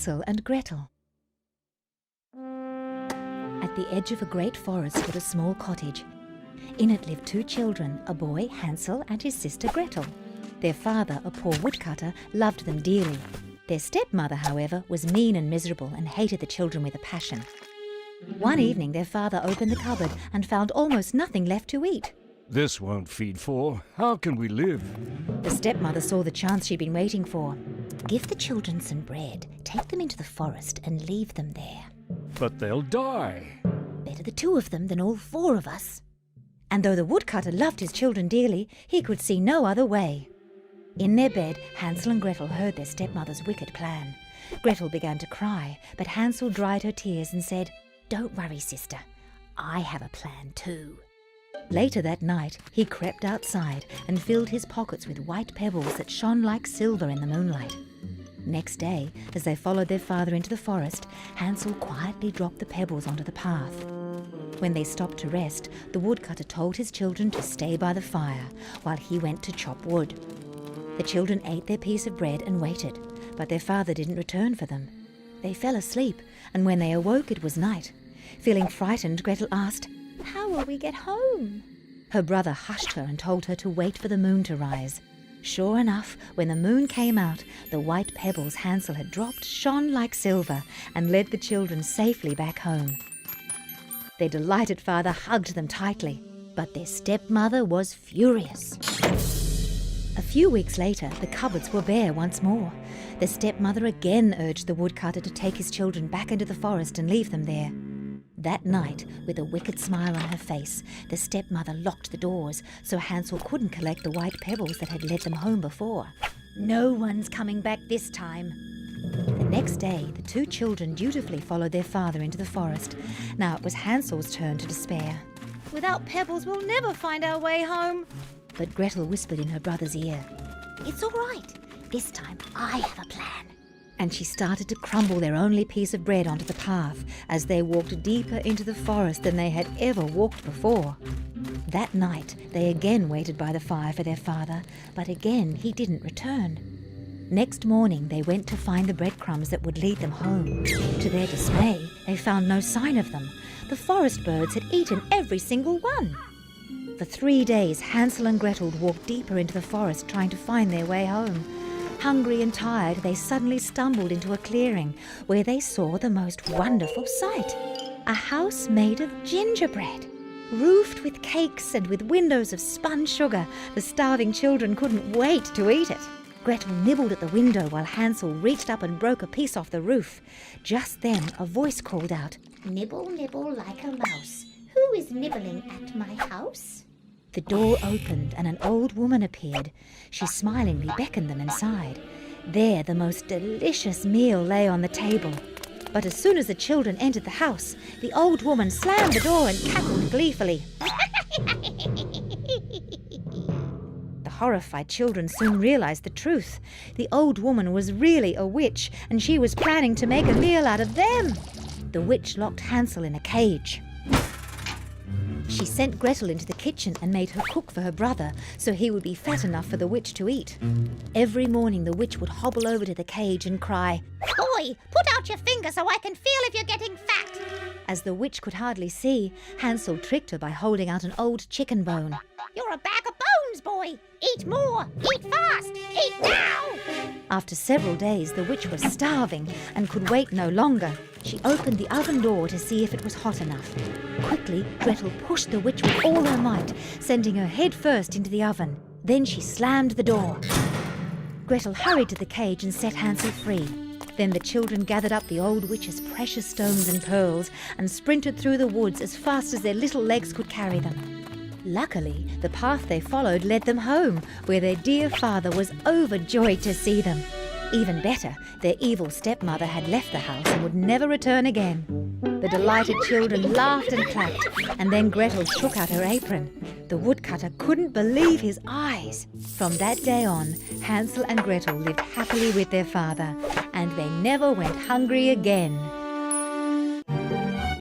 Hansel and Gretel. At the edge of a great forest stood a small cottage. In it lived two children, a boy, Hansel, and his sister Gretel. Their father, a poor woodcutter, loved them dearly. Their stepmother, however, was mean and miserable and hated the children with a passion. One evening their father opened the cupboard and found almost nothing left to eat. This won't feed four. How can we live? The stepmother saw the chance she'd been waiting for. Give the children some bread, take them into the forest and leave them there. But they'll die. Better the two of them than all four of us. And though the woodcutter loved his children dearly, he could see no other way. In their bed, Hansel and Gretel heard their stepmother's wicked plan. Gretel began to cry, but Hansel dried her tears and said, "Don't worry, sister. I have a plan too." Later that night, he crept outside and filled his pockets with white pebbles that shone like silver in the moonlight. Next day, as they followed their father into the forest, Hansel quietly dropped the pebbles onto the path. When they stopped to rest, the woodcutter told his children to stay by the fire while he went to chop wood. The children ate their piece of bread and waited, but their father didn't return for them. They fell asleep, and when they awoke it was night. Feeling frightened, Gretel asked, "How will we get home?" Her brother hushed her and told her to wait for the moon to rise. Sure enough, when the moon came out, the white pebbles Hansel had dropped shone like silver and led the children safely back home. Their delighted father hugged them tightly, but their stepmother was furious. A few weeks later, the cupboards were bare once more. The stepmother again urged the woodcutter to take his children back into the forest and leave them there. That night, with a wicked smile on her face, the stepmother locked the doors so Hansel couldn't collect the white pebbles that had led them home before. "No one's coming back this time." The next day, the two children dutifully followed their father into the forest. Now it was Hansel's turn to despair. "Without pebbles, we'll never find our way home." But Gretel whispered in her brother's ear, "It's all right. This time I have a plan." And she started to crumble their only piece of bread onto the path as they walked deeper into the forest than they had ever walked before. That night, they again waited by the fire for their father, but again he didn't return. Next morning, they went to find the breadcrumbs that would lead them home. To their dismay, they found no sign of them. The forest birds had eaten every single one. For 3 days, Hansel and Gretel walked deeper into the forest trying to find their way home. Hungry and tired, they suddenly stumbled into a clearing where they saw the most wonderful sight. A house made of gingerbread. Roofed with cakes and with windows of spun sugar, the starving children couldn't wait to eat it. Gretel nibbled at the window while Hansel reached up and broke a piece off the roof. Just then, a voice called out, "Nibble, nibble like a mouse. Who is nibbling at my house?" The door opened and an old woman appeared. She smilingly beckoned them inside. There, the most delicious meal lay on the table. But as soon as the children entered the house, the old woman slammed the door and cackled gleefully. The horrified children soon realized the truth. The old woman was really a witch, and she was planning to make a meal out of them. The witch locked Hansel in a cage. She sent Gretel into the kitchen and made her cook for her brother so he would be fat enough for the witch to eat. Every morning the witch would hobble over to the cage and cry, "Boy, put out your finger so I can feel if you're getting fat." As the witch could hardly see, Hansel tricked her by holding out an old chicken bone. "You're a bag of bones, boy! Eat more! Eat fast! Eat now!" After several days, the witch was starving and could wait no longer. She opened the oven door to see if it was hot enough. Quickly, Gretel pushed the witch with all her might, sending her head first into the oven. Then she slammed the door. Gretel hurried to the cage and set Hansel free. Then the children gathered up the old witch's precious stones and pearls and sprinted through the woods as fast as their little legs could carry them. Luckily, the path they followed led them home, where their dear father was overjoyed to see them. Even better, their evil stepmother had left the house and would never return again. The delighted children laughed and clapped, and then Gretel shook out her apron. The woodcutter couldn't believe his eyes. From that day on, Hansel and Gretel lived happily with their father, and they never went hungry again.